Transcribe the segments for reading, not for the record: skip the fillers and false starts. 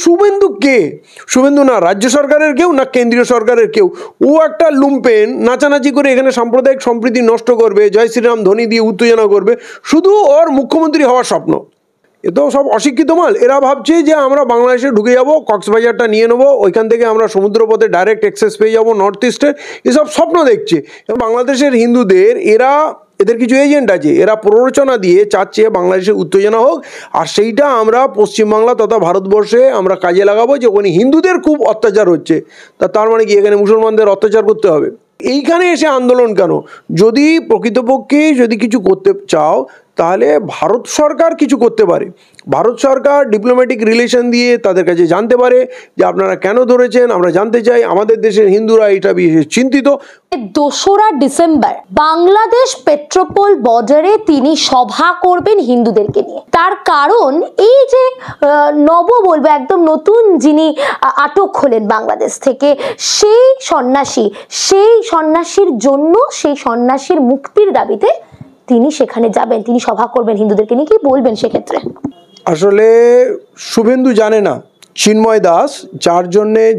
শুভেন্দু কে? শুভেন্দু না রাজ্য সরকারের কেউ না কেন্দ্রীয় সরকারের কেউ, ও একটা লুম্পেন নাচানাচি করে এখানে সাম্প্রদায়িক সম্প্রীতি নষ্ট করবে, জয় শ্রীরাম ধ্বনি দিয়ে উত্তেজনা করবে, শুধু ওর মুখ্যমন্ত্রী হওয়ার স্বপ্ন। এ তো সব অশিক্ষিত মাল। এরা ভাবছে যে আমরা বাংলাদেশে ঢুকে যাব, কক্সবাজারটা নিয়ে নেবো, ওইখান থেকে আমরা সমুদ্রপথে ডাইরেক্ট অ্যাক্সেস পেয়ে যাবো নর্থ ইস্টের, এসব স্বপ্ন দেখছে। এবং বাংলাদেশের হিন্দুদের এদের কিছু এজেন্ট আছে, এরা প্ররোচনা দিয়ে চাচ্ছে বাংলাদেশে উত্তেজনা হোক, আর সেইটা আমরা পশ্চিমবাংলা তথা ভারতবর্ষে আমরা কাজে লাগাবো যে ওখানে হিন্দুদের খুব অত্যাচার হচ্ছে। তার মানে কি এখানে মুসলমানদের অত্যাচার করতে হবে? এইখানে এসে আন্দোলন কেন? যদি প্রকৃতপক্ষে যদি কিছু করতে চাও তাহলে ভারত সরকার কিছু করতে পারে। ভারত সরকার ডিপ্লোম্যাটিক রিলেশন দিয়ে তাদের কাছে জানতে পারে যে আপনারা কেন ধরেছেন, আমরা জানতে চাই, আমাদের দেশের হিন্দুরা এটা বিশেষ চিন্তিত। 2রা ডিসেম্বর বাংলাদেশ পেট্রোপোল বর্ডারে তিনি সভা করবেন হিন্দুদেরকে নিয়ে। তার কারণ এই যে বলবো একদম নতুন যিনি আটক হলেন বাংলাদেশ থেকে, সেই সন্ন্যাসীর জন্য, সেই সন্ন্যাসীর মুক্তির দাবিতে তিনি সেখানে যাবেন, তিনি সভা করবেন হিন্দুদেরকে নিয়ে। কি বলবেন সেক্ষেত্রে? আসলে শুভেন্দু জানে না চিন্ময় দাস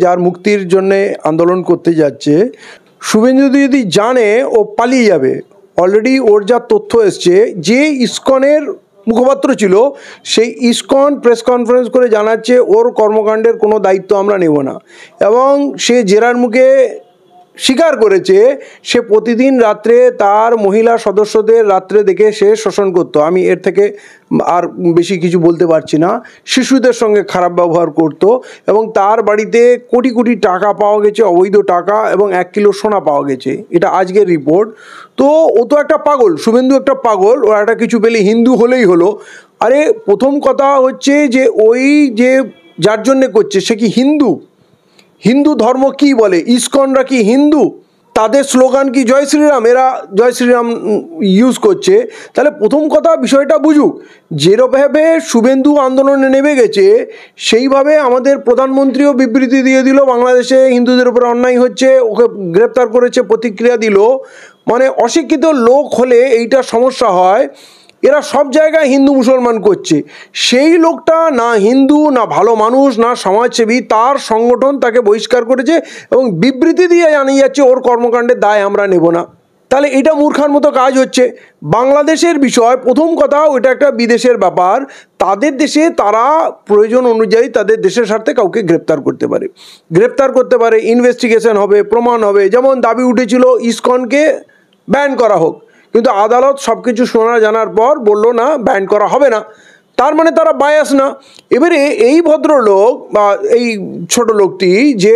যার মুক্তির জন্যে আন্দোলন করতে যাচ্ছে, শুভেন্দু যদি জানে ও পালিয়ে যাবে। অলরেডি ওর যা তথ্য এসছে, যে ইসকনের মুখপাত্র ছিল সেই ইসকন প্রেস কনফারেন্স করে জানাচ্ছে ওর কর্মকাণ্ডের কোনো দায়িত্ব আমরা নেব না, এবং সে জেরার মুখে স্বীকার করেছে সে প্রতিদিন রাত্রে তার মহিলা সদস্যদের রাত্রে দেখে সে শোষণ করতো। আমি এর থেকে আর বেশি কিছু বলতে পারছি না। শিশুদের সঙ্গে খারাপ ব্যবহার করত, এবং তার বাড়িতে কোটি কোটি টাকা পাওয়া গেছে, অবৈধ টাকা, এবং 1 কিলো সোনা পাওয়া গেছে। এটা আজকের রিপোর্ট। তো ও তো একটা পাগল, শুভেন্দু একটা পাগল, ও একটা কিছু পেলে হিন্দু হলেই হলো। আরে প্রথম কথা হচ্ছে যে ওই যে যার জন্যে করছে সে কি হিন্দু? হিন্দু ধর্ম কি বলে? ইসকনরা কি হিন্দু? তাদের স্লোগান কি জয় শ্রীরাম? এরা জয় শ্রীরাম ইউজ করছে। তাহলে প্রথম কথা বিষয়টা বুঝুক। যেভাবে শুভেন্দু আন্দোলনে নেমে গেছে সেইভাবে আমাদের প্রধানমন্ত্রীও বিবৃতি দিয়ে দিল বাংলাদেশে হিন্দুদের উপর অন্যায় হচ্ছে, ওকে গ্রেপ্তার করেছে, প্রতিক্রিয়া দিল। মানে অশিক্ষিত লোক হলে এইটা সমস্যা হয়। এরা সব জায়গায় হিন্দু মুসলমান করছে। সেই লোকটা না হিন্দু, না ভালো মানুষ, না সমাজসেবী, তার সংগঠন তাকে বহিষ্কার করেছে এবং বিবৃতি দিয়ে জানিয়ে যাচ্ছে ওর কর্মকাণ্ডের দায় আমরা নেব না। তাহলে এটা মূর্খার মতো কাজ হচ্ছে। বাংলাদেশের বিষয় প্রথম কথা, ওইটা একটা বিদেশের ব্যাপার। তাদের দেশে তারা প্রয়োজন অনুযায়ী তাদের দেশের স্বার্থে কাউকে গ্রেপ্তার করতে পারে, ইনভেস্টিগেশন হবে, প্রমাণ হবে। যেমন দাবি উঠেছিল ইসকনকে ব্যান করা হোক, কিন্তু আদালত সব কিছু শোনা জানার পর বলল না, ব্যান করা হবে না। তার মানে তারা বায়াস না। এবারে এই ভদ্রলোক বা এই ছোট লোকটি যে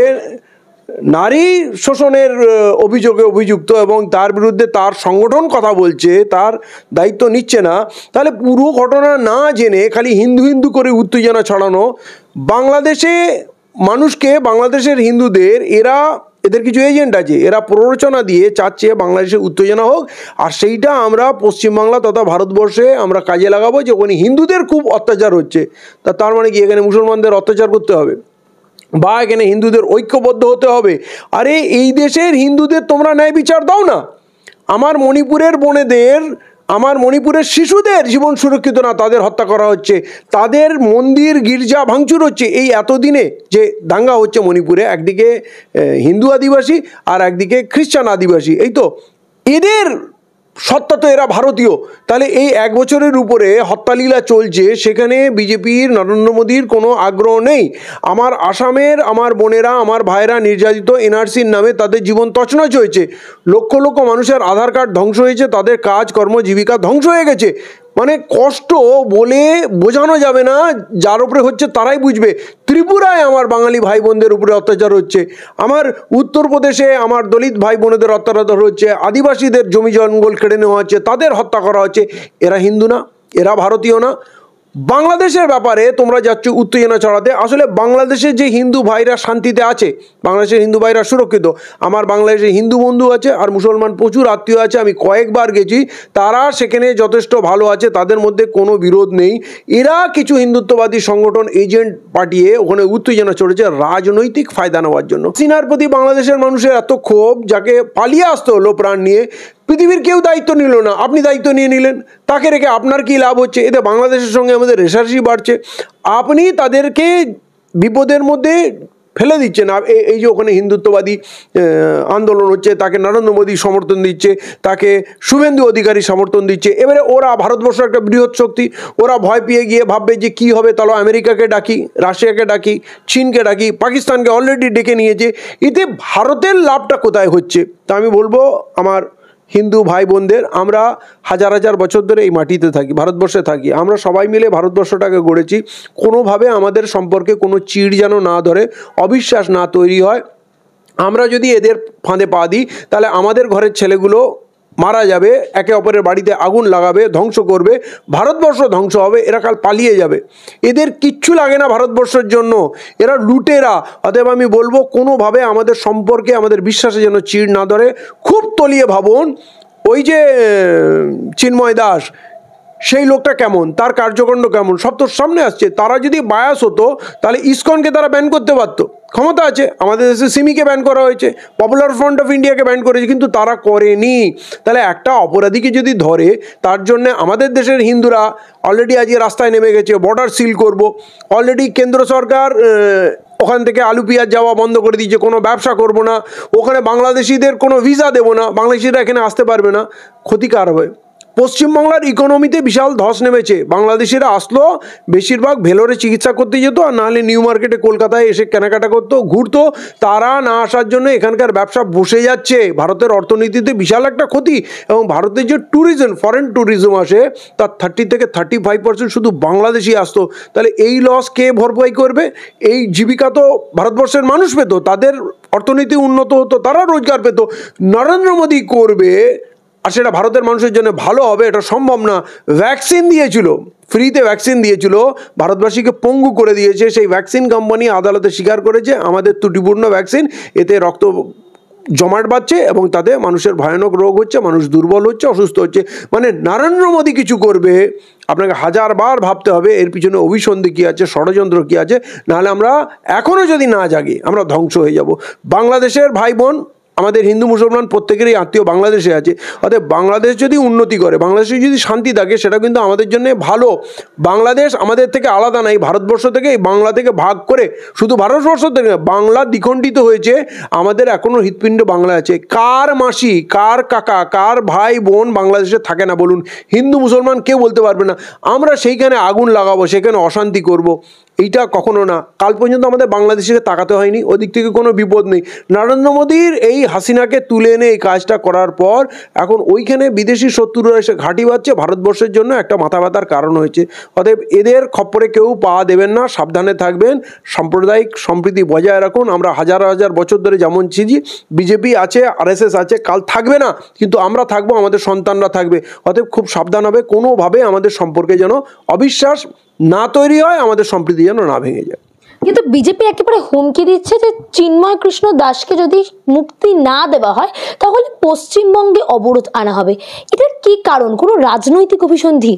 নারী শোষণের অভিযোগে অভিযুক্ত এবং তার বিরুদ্ধে তার সংগঠন কথা বলছে, তার দায়িত্ব নিচ্ছে না, তাহলে পুরো ঘটনা না জেনে খালি হিন্দু হিন্দু করে উত্তেজনা ছড়ানো। বাংলাদেশে মানুষকে, বাংলাদেশের হিন্দুদের, এদের কিছু এজেন্ট আছে, এরা প্ররোচনা দিয়ে চাচ্ছে বাংলাদেশে উত্তেজনা হোক, আর সেইটা আমরা পশ্চিমবাংলা তথা ভারতবর্ষে আমরা কাজে লাগাবো যে ওখানে হিন্দুদের খুব অত্যাচার হচ্ছে। তার মানে কি এখানে মুসলমানদের অত্যাচার করতে হবে, বা এখানে হিন্দুদের ঐক্যবদ্ধ হতে হবে? আরে এই দেশের হিন্দুদের তোমরা ন্যায় বিচার দাও না। আমার মণিপুরের বোনেদের, আমার মণিপুরের শিশুদের জীবন সুরক্ষিত না, তাদের হত্যা করা হচ্ছে, তাদের মন্দির গির্জা ভাঙচুর হচ্ছে। এই এতদিনে যে দাঙ্গা হচ্ছে মণিপুরে, একদিকে হিন্দু আদিবাসী আর একদিকে খ্রিস্টান আদিবাসী, এই তো এদের সত্তা তো এরা ভারতীয়। তাহলে এই 1 বছরের উপরে হত্যালীলা চলছে, সেখানে বিজেপির, নরেন্দ্র মোদীর কোনো আগ্রহ নেই। আমার আসামের আমার বোনেরা, আমার ভাইরা নির্যাতিত, এনআরসির নামে তাদের জীবন তছনছ হয়েছে, লক্ষ লক্ষ মানুষের আধার কার্ড ধ্বংস হয়েছে, তাদের কাজ কর্ম জীবিকা ধ্বংস হয়ে গেছে। মানে কষ্ট বলে বোঝানো যাবে না, যার উপরে হচ্ছে তারাই বুঝবে। ত্রিপুরায় আমার বাঙালি ভাই বোনদের উপরে অত্যাচার হচ্ছে, আমার উত্তরপ্রদেশে আমার দলিত ভাই বোনেদের অত্যাচার হচ্ছে, আদিবাসীদের জমি জঙ্গল কেড়ে নেওয়া হচ্ছে, তাদের হত্যা করা হচ্ছে। এরা হিন্দু না, এরা ভারতীয় না। বাংলাদেশের ব্যাপারে তোমরা যাচ্ছ উত্তেজনা ছড়াতে। আসলে বাংলাদেশের যে হিন্দু ভাইরা শান্তিতে আছে, বাংলাদেশের হিন্দু ভাইরা সুরক্ষিত। আমার বাংলাদেশে হিন্দু বন্ধু আছে আর মুসলমান প্রচুর আত্মীয় আছে, আমি কয়েকবার গেছি, তারা সেখানে যথেষ্ট ভালো আছে, তাদের মধ্যে কোনো বিরোধ নেই। এরা কিছু হিন্দুত্ববাদী সংগঠন এজেন্ট পাঠিয়ে ওখানে উত্তেজনা চড়েছে রাজনৈতিক ফায়দা নেওয়ার জন্য। সিনার প্রতি বাংলাদেশের মানুষের এত ক্ষোভ, যাকে পালিয়ে আসতে হলো প্রাণ নিয়ে, পৃথিবীর কেউ দায়িত্ব নিল না, আপনি দায়িত্ব নিয়ে নিলেন। তাকে রেখে আপনার কি লাভ হচ্ছে? এতে বাংলাদেশের সঙ্গে আমাদের রেশারেশি বাড়ছে। আপনি তাদেরকে বিপদের মধ্যে ফেলে দিচ্ছে না। এই যে ওখানে হিন্দুত্ববাদী আন্দোলন হচ্ছে, তাকে নরেন্দ্র মোদী সমর্থন দিচ্ছে, তাকে শুভেন্দু অধিকারী সমর্থন দিচ্ছে। এবারে ওরা ভারতবর্ষ একটা বৃহৎ শক্তি, ওরা ভয় পেয়ে গিয়ে ভাববে যে কি হবে, তাহলে আমেরিকাকে ডাকি, রাশিয়াকে ডাকি, চীনকে ডাকি, পাকিস্তানকে অলরেডি ডেকে নিয়েছে। এতে ভারতের লাভটা কোথায় হচ্ছে? তা আমি বলবো আমার হিন্দু ভাই বোনদের, আমরা হাজার হাজার বছর ধরে এই মাটিতে থাকি, ভারতবর্ষে থাকি, আমরা সবাই মিলে ভারতবর্ষটাকে গড়েছি। কোনোভাবে আমাদের সম্পর্কে কোনো চিড় যেন না ধরে, অবিশ্বাস না তৈরি হয়। আমরা যদি এদের ফাঁদে পা দিই তাহলে আমাদের ঘরের ছেলেগুলো মারা যাবে, একে অপরের বাড়িতে আগুন লাগাবে, ধ্বংস করবে, ভারতবর্ষ ধ্বংস হবে, এরা কাল পালিয়ে যাবে। এদের কিচ্ছু লাগে না ভারতবর্ষের জন্য, এরা লুটেরা। অতএব আমি বলবো কোনোভাবে আমাদের সম্পর্কে, আমাদের বিশ্বাসে যেন চিড় না ধরে। খুব তলিয়ে ভাবুন, ওই যে চিন্ময় দাস, সেই লোকটা কেমন, তার কার্যকাণ্ড কেমন, সব তোর সামনে আসছে। তারা যদি বায়াস হতো তাহলে ইসকনকে তারা ব্যান করতে পারতো, ক্ষমতা আছে। আমাদের দেশে সিমিকে ব্যান করা হয়েছে, পপুলার ফ্রন্ট অফ ইন্ডিয়াকে ব্যান করেছে, কিন্তু তারা করেনি। তাহলে একটা অপরাধীকে যদি ধরে, তার জন্যে আমাদের দেশের হিন্দুরা অলরেডি আজকে রাস্তায় নেমে গেছে, বর্ডার সিল করব। অলরেডি কেন্দ্র সরকার ওখান থেকে আলু পেঁয়াজ যাওয়া বন্ধ করে দিয়েছে, কোনো ব্যবসা করব না, ওখানে বাংলাদেশিদের কোনো ভিসা দেবো না, বাংলাদেশিরা এখানে আসতে পারবে না। ক্ষতিকার হবে। পশ্চিমবাংলার ইকোনমিতে বিশাল ধস নেমেছে। বাংলাদেশিরা আসলো, বেশিরভাগ ভেলোরে চিকিৎসা করতে যেত, আর নাহলে নিউ মার্কেটে কলকাতায় এসে কেনাকাটা করতো, ঘুরতো। তারা না আসার জন্য এখানকার ব্যবসা বসে যাচ্ছে। ভারতের অর্থনীতিতে বিশাল একটা ক্ষতি। এবং ভারতের যে ট্যুরিজম, ফরেন ট্যুরিজম আসে, তার 30 থেকে 35% শুধু বাংলাদেশি আসতো। তাহলে এই লস কে ভরপাই করবে? এই জীবিকা তো ভারতবর্ষের মানুষ পেত, তাদের অর্থনীতি উন্নত হতো, তারা রোজগার পেত। নরেন্দ্র মোদী করবে আর সেটা ভারতের মানুষের জন্য ভালো হবে, এটা সম্ভব না। ভ্যাকসিন দিয়েছিল, ফ্রিতে ভ্যাকসিন দিয়েছিল, ভারতবাসীকে পঙ্গু করে দিয়েছে। সেই ভ্যাকসিন কোম্পানি আদালতে স্বীকার করেছে আমাদের ত্রুটিপূর্ণ ভ্যাকসিন, এতে রক্ত জমাট বাঁধছে এবং তাতে মানুষের ভয়ানক রোগ হচ্ছে, মানুষ দুর্বল হচ্ছে, অসুস্থ হচ্ছে। মানে নরেন্দ্র মোদী কিছু করবে, আপনাকে হাজারবার ভাবতে হবে এর পিছনে অভিসন্ধি কী আছে, ষড়যন্ত্র কী আছে। নাহলে আমরা এখনও যদি না জাগি, আমরা ধ্বংস হয়ে যাব। বাংলাদেশের ভাই বোন, আমাদের হিন্দু মুসলমান প্রত্যেকেরই আত্মীয় বাংলাদেশে আছে। অতএব বাংলাদেশ যদি উন্নতি করে, বাংলাদেশে যদি শান্তি থাকে, সেটা কিন্তু আমাদের জন্য ভালো। বাংলাদেশ আমাদের থেকে আলাদা নাই, ভারতবর্ষ থেকে, এই বাংলা থেকে ভাগ করে, শুধু ভারতবর্ষ থেকে বাংলা দ্বিখণ্ডিত হয়েছে। আমাদের এখনও হৃৎপিণ্ড বাংলা আছে। কার মাসি, কার কাকা, কার ভাই বোন বাংলাদেশে থাকে না বলুন? হিন্দু মুসলমান কেউ বলতে পারবে না। আমরা সেইখানে আগুন লাগাবো, সেখানে অশান্তি করব, এইটা কখনো না। কাল পর্যন্ত আমাদের বাংলাদেশিকে তাকাতে হয়নি, ওদিক থেকে কোনো বিপদ নেই। নরেন্দ্র মোদীর এই হাসিনাকে তুলে এনে এই কাজটা করার পর এখন ওইখানে বিদেশি শত্রুরা এসে ঘাঁটি বাঁধছে, ভারতবর্ষের জন্য একটা মাথা ব্যথার কারণ হয়েছে। অতএব এদের খপ্পরে কেউ পা দেবেন না, সাবধানে থাকবেন, সাম্প্রদায়িক সম্প্রীতি বজায় রাখুন। আমরা হাজার হাজার বছর ধরে যেমন ছিজি, বিজেপি আছে, RSS আছে, কাল থাকবে না, কিন্তু আমরা থাকবো, আমাদের সন্তানরা থাকবে। অতএব খুব সাবধান হবে, কোনোভাবে আমাদের সম্পর্কে যেন অবিশ্বাস না তৈরি হয়, আমাদের সম্প্রীতি যেন না ভেঙে যায়। কিন্তু বিজেপি একেবারে হুমকি দিচ্ছে যে চিন্ময় কৃষ্ণ দাসকে যদি মুক্তি না দেওয়া হয় তাহলে পশ্চিমবঙ্গে অবরোধ আনা হবে। এটার কি কারণ? কোনো রাজনৈতিক অভিসন্ধি?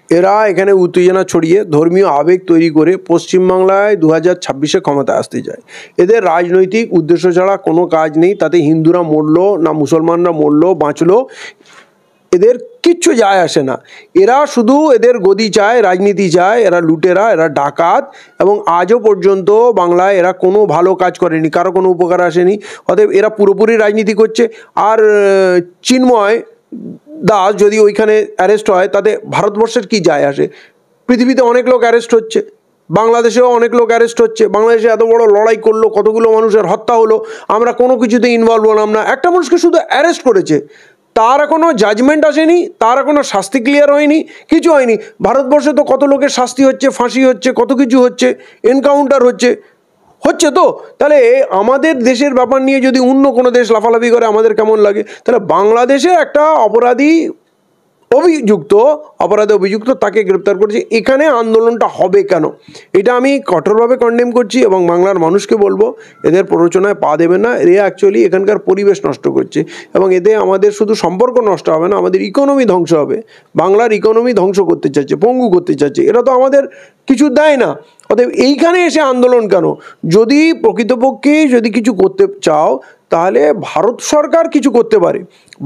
এরা এখানে উত্তেজনা ছড়িয়ে ধর্মীয় আবেগ তৈরি করে পশ্চিমবাংলায় 2026-এ ক্ষমতায় আসতে যায়। এদের রাজনৈতিক উদ্দেশ্য ছাড়া কোনো কাজ নেই। তাতে হিন্দুরা মরলো না মুসলমানরা মরলো বাঁচলো, এদের কিচ্ছু যায় আসে না। এরা শুধু এদের গদি চায়, রাজনীতি চায়। এরা লুটেরা, এরা ডাকাত, এবং আজও পর্যন্ত বাংলায় এরা কোনো ভালো কাজ করেনি, কারো কোনো উপকার আসেনি। অতএব এরা পুরোপুরি রাজনীতি করছে। আর চিন্ময় দাস যদি ওইখানে অ্যারেস্ট হয়, তাতে ভারতবর্ষের কি যায় আসে? পৃথিবীতে অনেক লোক অ্যারেস্ট হচ্ছে, বাংলাদেশেও অনেক লোক অ্যারেস্ট হচ্ছে। বাংলাদেশে এত বড় লড়াই করলো, কতগুলো মানুষের হত্যা হলো, আমরা কোনো কিছুতে ইনভলভ হলাম না। একটা মানুষকে শুধু অ্যারেস্ট করেছে, তার এখনও জাজমেন্ট আসেনি, তার এখনও শাস্তি ক্লিয়ার হয়নি, কিছু হয়নি। ভারতবর্ষে তো কত লোকের শাস্তি হচ্ছে, ফাঁসি হচ্ছে, কত কিছু হচ্ছে, এনকাউন্টার হচ্ছে তো। তাহলে আমাদের দেশের ব্যাপার নিয়ে যদি অন্য কোনো দেশ লাফালাফি করে আমাদের কেমন লাগে? তাহলে বাংলাদেশে একটা অপরাধে অভিযুক্ত তাকে গ্রেপ্তার করেছে, এখানে আন্দোলনটা হবে কেন? এটা আমি কঠোরভাবে কন্ডেম করছি এবং বাংলার মানুষকে বলবো এদের প্ররোচনায় পা দেবেন না। এরা অ্যাকচুয়ালি এখানকার পরিবেশ নষ্ট করছে, এবং এতে আমাদের শুধু সম্পর্ক নষ্ট হবে না, আমাদের ইকোনমি ধ্বংস হবে। বাংলার ইকোনমি ধ্বংস করতে চাচ্ছে, পঙ্গু করতে চাচ্ছে। এরা তো আমাদের কিছু দেয় না। অতএব এইখানে এসে আন্দোলন কেন? যদি প্রকৃতপক্ষে যদি কিছু করতে চাও, তাহলে ভারত সরকার কিছু করতে পারে।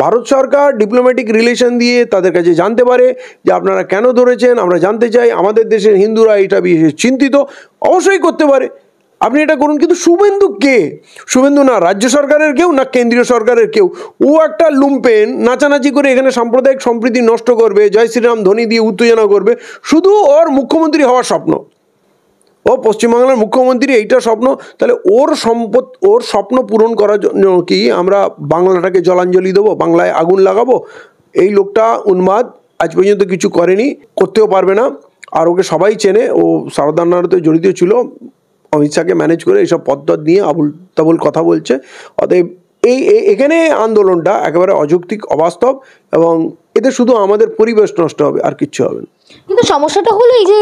ভারত সরকার ডিপ্লোম্যাটিক রিলেশন দিয়ে তাদের কাছে জানতে পারে যে আপনারা কেন ধরেছেন, আমরা জানতে চাই, আমাদের দেশের হিন্দুরা এটা বিশেষ চিন্তিত, অবশ্যই করতে পারে। আপনি এটা করুন। কিন্তু শুভেন্দু কে? শুভেন্দু না রাজ্য সরকারের কেউ, না কেন্দ্রীয় সরকারের কেউ। ও একটা লুম্পেন, নাচানাচি করে এখানে সাম্প্রদায়িক সম্প্রীতি নষ্ট করবে, জয় শ্রীরাম ধ্বনি দিয়ে উত্তেজনা করবে, শুধু ওর মুখ্যমন্ত্রী হওয়ার স্বপ্ন, ও পশ্চিমবাংলার মুখ্যমন্ত্রী এইটা স্বপ্ন। তাহলে ওর স্বপ্ন পূরণ করার জন্য কি আমরা বাংলাটাকে জলাঞ্জলি দেবো, বাংলায় আগুন লাগাবো? এই লোকটা উন্মাদ, আজ পর্যন্ত কিছু করেনি, করতেও পারবে না। আর ওকে সবাই চেনে, ও সারদানাতে জড়িত ছিল, অমিত শাহকে ম্যানেজ করে এইসব পদ্ধত নিয়ে আবুল তাবুল কথা বলছে। অতএব এখানে আন্দোলনটা একেবারে অযৌক্তিক, অবাস্তব, এবং এতে শুধু আমাদের পরিবেশ নষ্ট হবে, আর কিচ্ছু হবে না। কিন্তু সমস্যাটা হলো এই যে